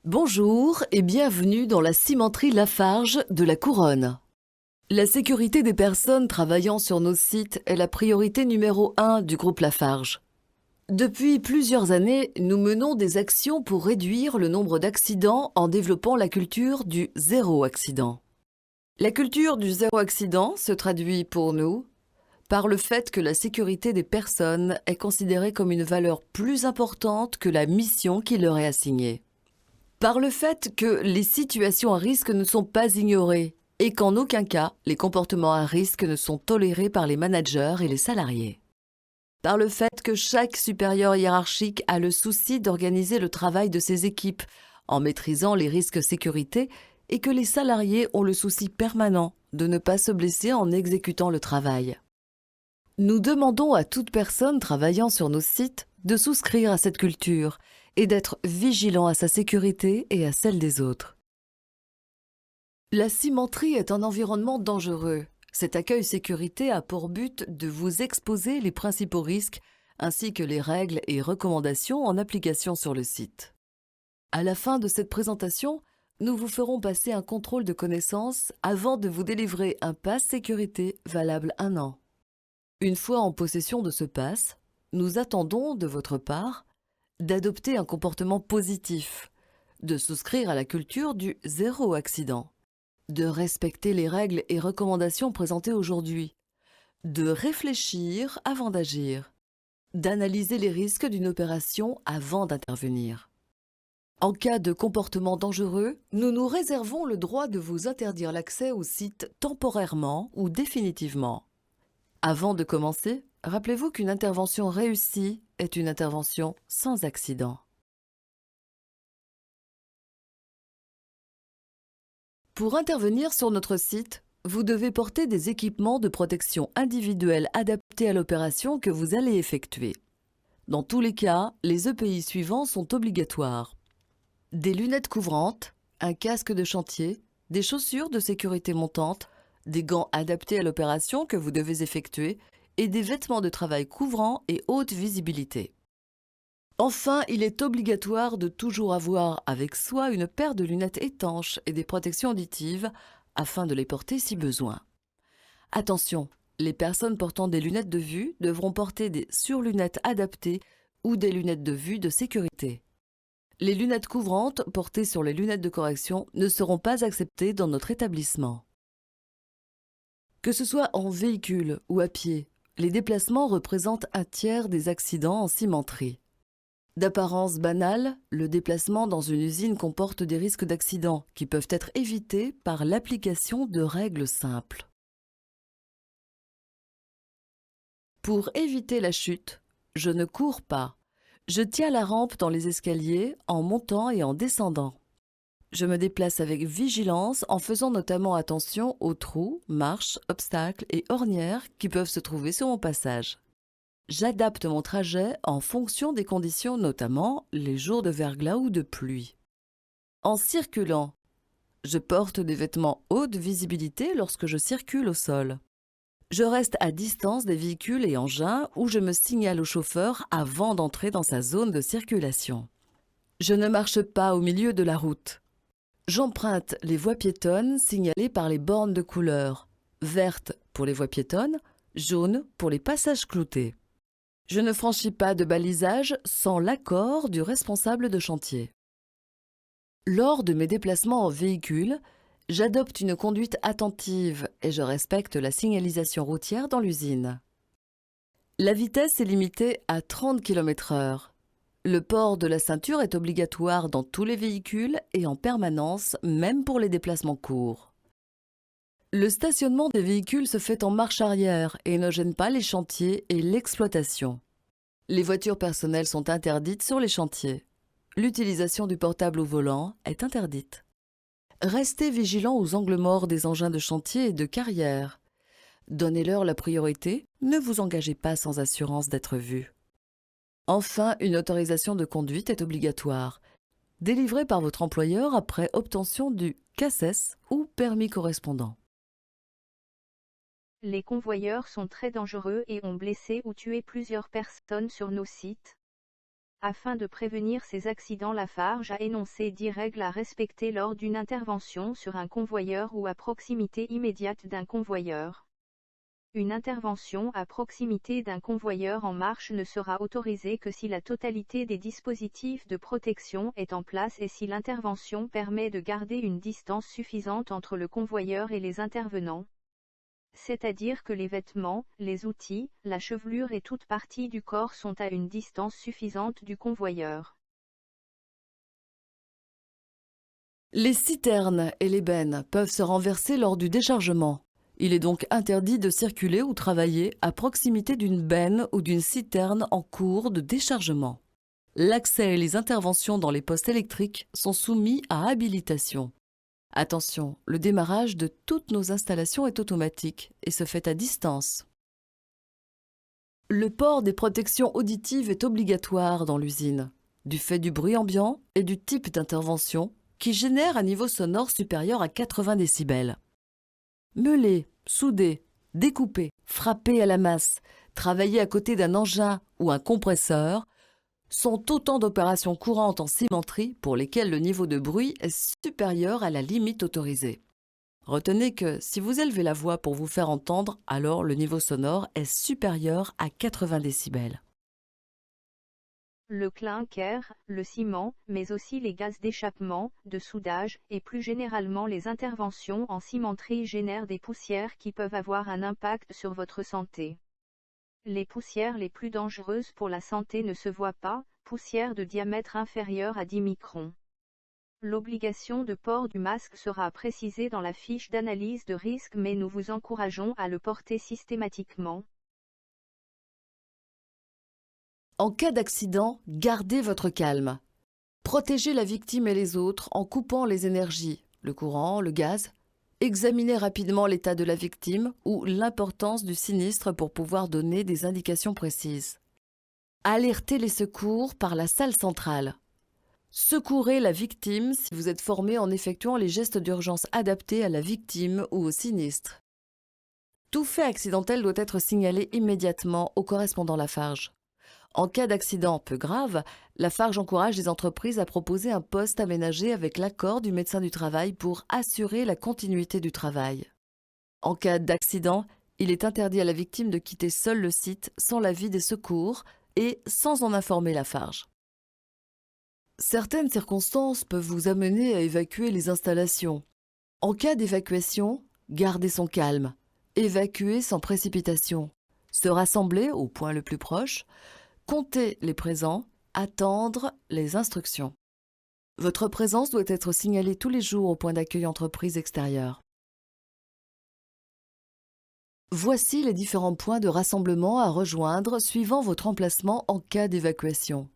Bonjour et bienvenue dans la cimenterie Lafarge de la Couronne. La sécurité des personnes travaillant sur nos sites est la priorité numéro 1 du groupe Lafarge. Depuis plusieurs années, nous menons des actions pour réduire le nombre d'accidents en développant la culture du zéro accident. La culture du zéro accident se traduit pour nous par le fait que la sécurité des personnes est considérée comme une valeur plus importante que la mission qui leur est assignée. Par le fait que les situations à risque ne sont pas ignorées et qu'en aucun cas les comportements à risque ne sont tolérés par les managers et les salariés. Par le fait que chaque supérieur hiérarchique a le souci d'organiser le travail de ses équipes en maîtrisant les risques sécurité et que les salariés ont le souci permanent de ne pas se blesser en exécutant le travail. Nous demandons à toute personne travaillant sur nos sites de souscrire à cette culture et d'être vigilant à sa sécurité et à celle des autres. La cimenterie est un environnement dangereux. Cet accueil sécurité a pour but de vous exposer les principaux risques ainsi que les règles et recommandations en application sur le site. À la fin de cette présentation, nous vous ferons passer un contrôle de connaissances avant de vous délivrer un pass sécurité valable 1 an. Une fois en possession de ce pass, nous attendons de votre part d'adopter un comportement positif, de souscrire à la culture du zéro accident, de respecter les règles et recommandations présentées aujourd'hui, de réfléchir avant d'agir, d'analyser les risques d'une opération avant d'intervenir. En cas de comportement dangereux, nous nous réservons le droit de vous interdire l'accès au site temporairement ou définitivement. Avant de commencer, rappelez-vous qu'une intervention réussie est une intervention sans accident. Pour intervenir sur notre site, vous devez porter des équipements de protection individuelle adaptés à l'opération que vous allez effectuer. Dans tous les cas, les EPI suivants sont obligatoires. Des lunettes couvrantes, un casque de chantier, des chaussures de sécurité montantes, des gants adaptés à l'opération que vous devez effectuer et des vêtements de travail couvrants et haute visibilité. Enfin, il est obligatoire de toujours avoir avec soi une paire de lunettes étanches et des protections auditives afin de les porter si besoin. Attention, les personnes portant des lunettes de vue devront porter des surlunettes adaptées ou des lunettes de vue de sécurité. Les lunettes couvrantes portées sur les lunettes de correction ne seront pas acceptées dans notre établissement. Que ce soit en véhicule ou à pied, les déplacements représentent un tiers des accidents en cimenterie. D'apparence banale, le déplacement dans une usine comporte des risques d'accident qui peuvent être évités par l'application de règles simples. Pour éviter la chute, je ne cours pas. Je tiens la rampe dans les escaliers en montant et en descendant. Je me déplace avec vigilance en faisant notamment attention aux trous, marches, obstacles et ornières qui peuvent se trouver sur mon passage. J'adapte mon trajet en fonction des conditions, notamment les jours de verglas ou de pluie. En circulant, je porte des vêtements haute visibilité lorsque je circule au sol. Je reste à distance des véhicules et engins où je me signale au chauffeur avant d'entrer dans sa zone de circulation. Je ne marche pas au milieu de la route. J'emprunte les voies piétonnes signalées par les bornes de couleur, verte pour les voies piétonnes, jaune pour les passages cloutés. Je ne franchis pas de balisage sans l'accord du responsable de chantier. Lors de mes déplacements en véhicule, j'adopte une conduite attentive et je respecte la signalisation routière dans l'usine. La vitesse est limitée à 30 km/h. Le port de la ceinture est obligatoire dans tous les véhicules et en permanence, même pour les déplacements courts. Le stationnement des véhicules se fait en marche arrière et ne gêne pas les chantiers et l'exploitation. Les voitures personnelles sont interdites sur les chantiers. L'utilisation du portable au volant est interdite. Restez vigilants aux angles morts des engins de chantier et de carrière. Donnez-leur la priorité, ne vous engagez pas sans assurance d'être vu. Enfin, une autorisation de conduite est obligatoire, délivrée par votre employeur après obtention du CACES ou permis correspondant. Les convoyeurs sont très dangereux et ont blessé ou tué plusieurs personnes sur nos sites. Afin de prévenir ces accidents, Lafarge a énoncé 10 règles à respecter lors d'une intervention sur un convoyeur ou à proximité immédiate d'un convoyeur. Une intervention à proximité d'un convoyeur en marche ne sera autorisée que si la totalité des dispositifs de protection est en place et si l'intervention permet de garder une distance suffisante entre le convoyeur et les intervenants. C'est-à-dire que les vêtements, les outils, la chevelure et toute partie du corps sont à une distance suffisante du convoyeur. Les citernes et les bennes peuvent se renverser lors du déchargement. Il est donc interdit de circuler ou travailler à proximité d'une benne ou d'une citerne en cours de déchargement. L'accès et les interventions dans les postes électriques sont soumis à habilitation. Attention, le démarrage de toutes nos installations est automatique et se fait à distance. Le port des protections auditives est obligatoire dans l'usine, du fait du bruit ambiant et du type d'intervention qui génère un niveau sonore supérieur à 80 décibels. Meuler, souder, découper, frapper à la masse, travailler à côté d'un engin ou un compresseur sont autant d'opérations courantes en cimenterie pour lesquelles le niveau de bruit est supérieur à la limite autorisée. Retenez que si vous élevez la voix pour vous faire entendre, alors le niveau sonore est supérieur à 80 décibels. Le clinker, le ciment, mais aussi les gaz d'échappement, de soudage, et plus généralement les interventions en cimenterie génèrent des poussières qui peuvent avoir un impact sur votre santé. Les poussières les plus dangereuses pour la santé ne se voient pas, poussières de diamètre inférieur à 10 microns. L'obligation de port du masque sera précisée dans la fiche d'analyse de risque, mais nous vous encourageons à le porter systématiquement. En cas d'accident, gardez votre calme. Protégez la victime et les autres en coupant les énergies, le courant, le gaz. Examinez rapidement l'état de la victime ou l'importance du sinistre pour pouvoir donner des indications précises. Alertez les secours par la salle centrale. Secourez la victime si vous êtes formé en effectuant les gestes d'urgence adaptés à la victime ou au sinistre. Tout fait accidentel doit être signalé immédiatement au correspondant Lafarge. En cas d'accident peu grave, Lafarge encourage les entreprises à proposer un poste aménagé avec l'accord du médecin du travail pour assurer la continuité du travail. En cas d'accident, il est interdit à la victime de quitter seule le site sans l'avis des secours et sans en informer Lafarge. Certaines circonstances peuvent vous amener à évacuer les installations. En cas d'évacuation, gardez son calme, évacuez sans précipitation, se rassembler au point le plus proche, compter les présents, attendre les instructions. Votre présence doit être signalée tous les jours au point d'accueil entreprise extérieure. Voici les différents points de rassemblement à rejoindre suivant votre emplacement en cas d'évacuation.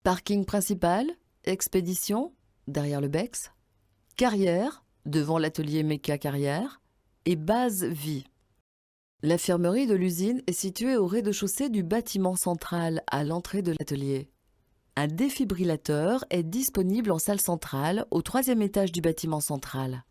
Parking principal, expédition, derrière le BEX, carrière, devant l'atelier Méca Carrière, et base vie. L'infirmerie de l'usine est située au rez-de-chaussée du bâtiment central, à l'entrée de l'atelier. Un défibrillateur est disponible en salle centrale, au 3e étage du bâtiment central.